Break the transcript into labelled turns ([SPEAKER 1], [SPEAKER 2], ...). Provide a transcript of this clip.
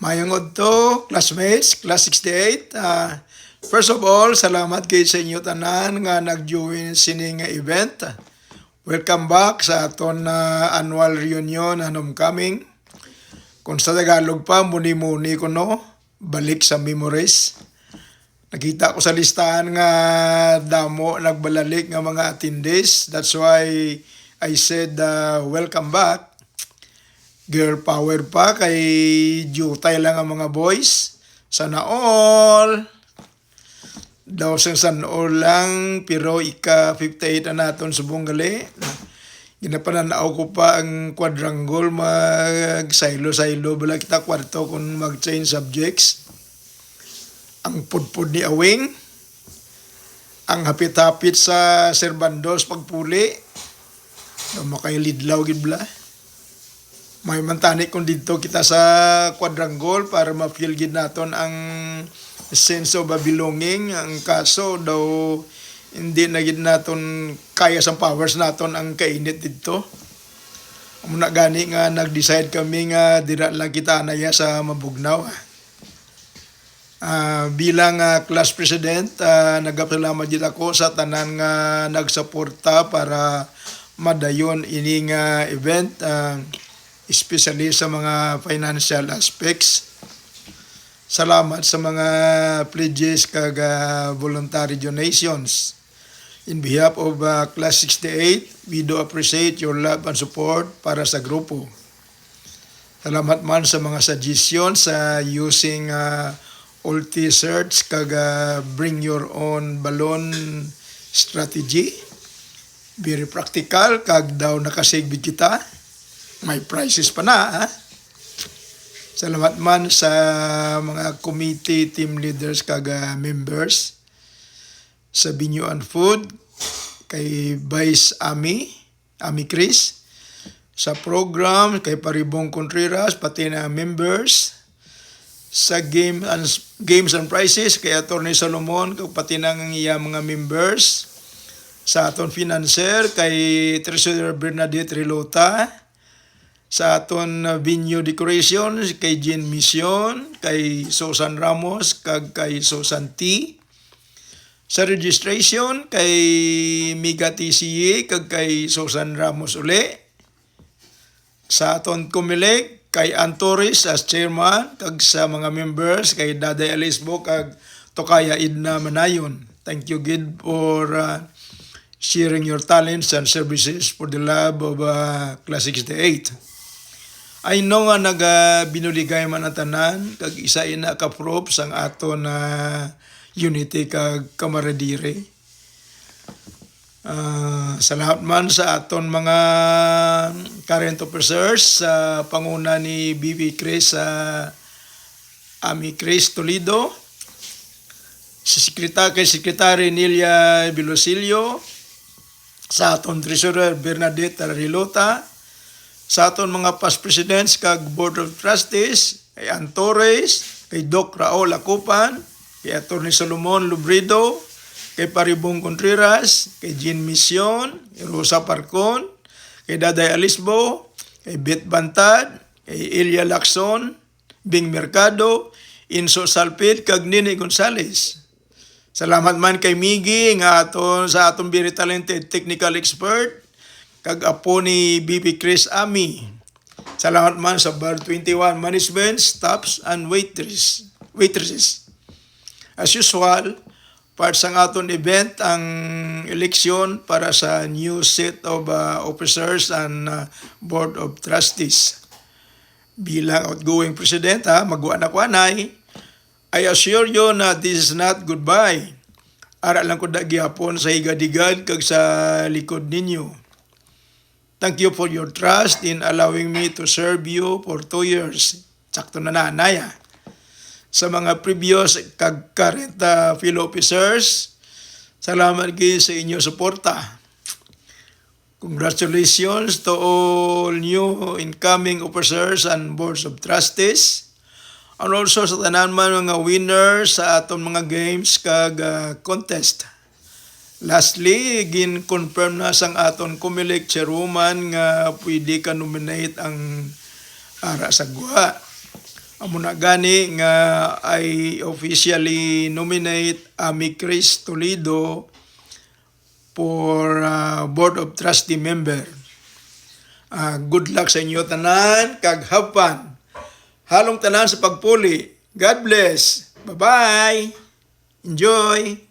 [SPEAKER 1] Mayong adto, classmates, class 68. First of all, salamat kay sa inyo tanan nga nag-join sining nga event. Welcome back sa aton annual reunion homecoming. Kung sa Tagalog pa, muni-muni ko no, balik sa memories. Nakita ko sa listahan nga damo nagbalalik nga mga attendees. That's why I said welcome back. Girl power pa kay jutay lang ang mga boys. Sana all. Daw sana all lang pero ika 58 na naton subong gali. Ginapananaw ko pa ang quadrangle mag silo-silo bala kita kwarto kung mag-change subjects. Ang pudpud ni Awing. Ang hapit-hapit sa Serbandos pagpuli. No, makailidlaw gid bala. May mantani kung dito kita sa quadrangle para ma-feel gid naton ang sense of belonging. Ang kaso daw hindi na gid naton kaya sa powers naton ang kainit dito. Muna gani nga nag-decide kami nga dira lang kita anaya sa Mabugnaw. Bilang class president, nagapasalamat gid ako sa tanan nga nagsuporta para madayon ining event. Especially sa mga financial aspects. Salamat sa mga pledges kag voluntary donations. In behalf of Class 68, we do appreciate your love and support para sa grupo. Salamat man sa mga suggestions sa using old t-shirts kag bring your own balloon strategy. Very practical kag daw nakasigbid kita. May prizes pa na. Salamat man sa mga committee, team leaders, kaga members sa Binyo and Food, kay Vice Ami Chris, sa program, kay Paribong Contreras, pati na members, sa Games and Prizes, kay Atty. Solomon, pati ng iya mga members, sa aton financer, kay Treasurer Bernadette Rilota, sa aton venue decoration kay Jean Mission, kay Susan Ramos kag kay Susan T. Sa registration kay Miga TCE kag kay Susan Ramos uli. Sa aton Comelec kay Antoris as chairman kag sa mga members kay Daday Alisbo kag Tokaya Idna Manayon. Thank you gid for sharing your talents and services for the lab of Class 68. I know nga binuligay man ang tanan kag isa ina ka proof sang aton unity kag kamaradire. Salamat man sa aton mga current officers sa panguna ni BB Chris Ami Chris Toledo, si Secretary Nelia Bilosilio, sa aton Treasurer Bernadette Rilota, sa aton mga past presidents kag Board of Trustees, kay Antores, kay Doc Raul Acupan, kay Atty. Solomon Lubrido, kay Paribong Contreras, kay Jean Mission, kay Rosa Parcon, kay Daday Alisbo, kay Beth Bantad, kay Elia Lacson, Bing Mercado, Inso Salpid, kag Nini Gonzales. Salamat man kay Migi nga sa atong very talented technical expert, kag apo ni BP Chris Ami. Salamat man sa Bar 21 management, staffs, and waitresses. As usual, part sa aton event ang eleksyon para sa new set of officers and Board of Trustees. Bilang outgoing president, magwa na ko anay, I assure you na this is not goodbye. Ara lang ko gyapon sa higadigad kag sa likod ninyo. Thank you for your trust in allowing me to serve you for 2 years. Sakto na nanay. Sa mga previous kag current fellow officers, salamat kayo sa inyong suporta. Congratulations to all new incoming officers and boards of trustees. And also sa tanan man mga winners sa atong mga games kag contest. Lastly, gin-confirm na sang aton Comelec chairwoman nga pwede ka nominate ang ara sa gwa. Amo na gani nga I officially nominate Ami Chris Toledo for Board of Trustee member. Good luck sa inyo tanan, kag have fun. Halong tanan sa pagpuli. God bless. Bye-bye. Enjoy.